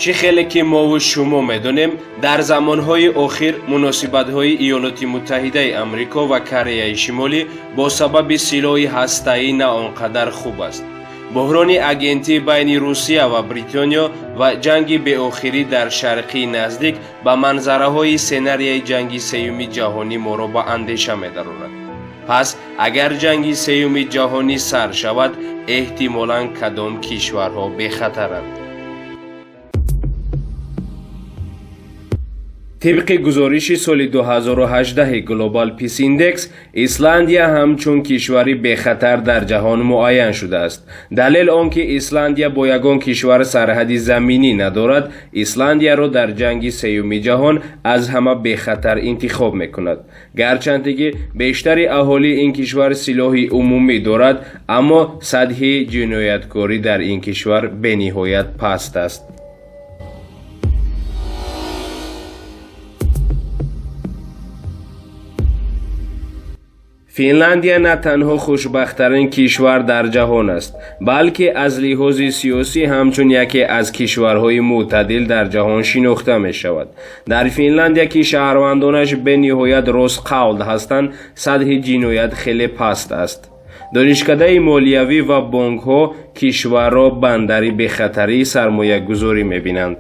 چی خیلی که ما و شما میدونیم در زمانهای اخیر مناسبت‌های ایالات متحده امریکا و کره شمالی با سبب سلاح هسته‌ای نه آنقدر خوب است. بحران اگنتی بین روسیه و بریتانیا و جنگ به آخری در شرقی نزدیک به منظره‌های سناریوی جنگ سوم جهانی ما را به اندیشه می‌دراند. پس اگر جنگ سوم جهانی سر شود احتمالاً کدام کشورها به خطرند؟ طبق گزارش سال 2018 گلوبال پیس ایندکس، ایسلندیا همچون کشوری به خطر در جهان معین شده است. دلیل آنکه ایسلندیا با یگان کشور سرحدی زمینی ندارد، ایسلندیا را در جنگ سوم جهان از همه به خطر انتخاب میکند. گرچند که بیشتر اهالی این کشور سلاح عمومی دارد، اما سطح جنایتکاری در این کشور به نهایت پست است. فنلاندیا نه تنها خوشبخت‌ترین کشور در جهان است، بلکه از لحاظ سیاسی همچون یکی از کشورهای معتدل در جهان شناخته می شود. در فنلاندیا که شهروندانش به نهایت راست‌قول هستند، سطح جنایت خیلی پست است. دانشکده مالیوی و بانک‌ها کشور را بندری به خطری سرمایه گذاری می بینند.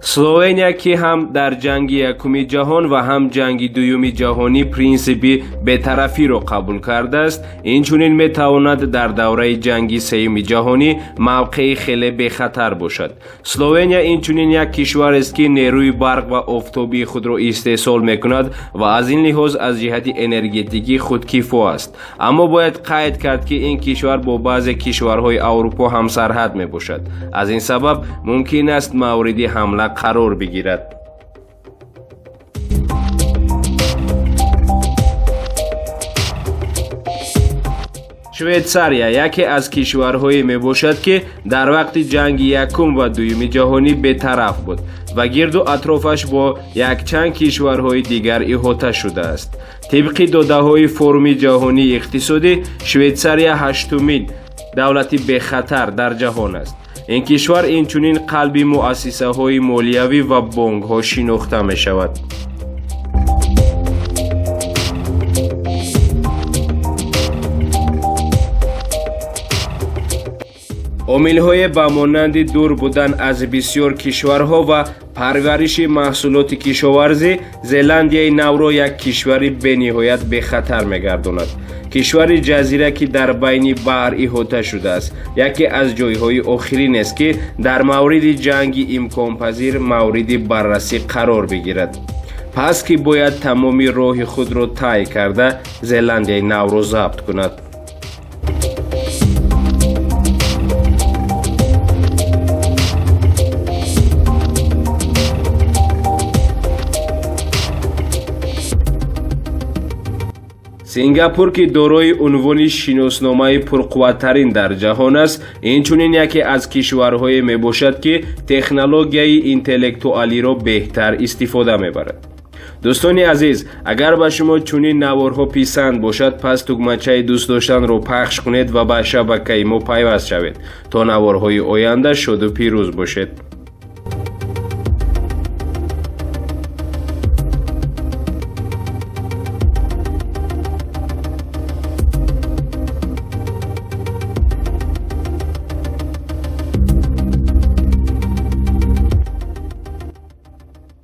اسلوونیا که هم در جنگ یکم جهان و هم جنگ دوم جهانی پرینسیپی بی‌طرفی را قبول کرده است، اینچنین میتواند در دوره جنگ سوم جهانی موقعی خیلی به خطر باشد. اسلوونیا اینچنین یک کشور است که نیروی برق و آفتابی خود را استحصال میکند و از این لحاظ از جهت انرژتیکی خودکفا است. اما باید قید کرد که این کشور با بعضی کشورهای اروپا هم سرحد می باشد. از این سبب ممکن است مورد حمله قرار بگیرد. شویتساریا یکی از کشورهایی می باشد که در وقت جنگ یکم و دوم جهانی بی‌طرف بود و گرد و اطرافش با یک چند کشورهای دیگر احاطه شده است. طبق داده‌های فورم جهانی اقتصادی، شویتساریا هشتمین دولت به خطر در جهان است. این کشور اینچنین قلب مؤسسه های مالیوی و بانک ها شناخته می شود. عامل‌های به مانند دور بودن از بسیار کشورها و پرورش محصولات کشاورزی، زلندیای نو را یک کشور به نهایت به خطر می‌گرداند. کشور جزیره که در بین بحر احاطه شده است، یکی از جایهای آخرین است که در مورد جنگ امکان پذیر مورد بررسی قرار بگیرد. پس که باید تمام راه خود را طی کرده زلندیای نو را ضبط کند. سینگاپور که دارای عنوان شناسنامه پرقوت‌ترین در جهان است، اینچنین یکی از کشورهای می باشد که تکنولوژی اینتלקتوالی را بهتر استفاده می‌برد. دوستان عزیز، اگر به شما چنین نوارها پسند باشد، پس تکمچه دوست داشتن را پخش کنید و به شبکه ما پیوست شوید تا نوارهای آینده شاد و پیروز باشید.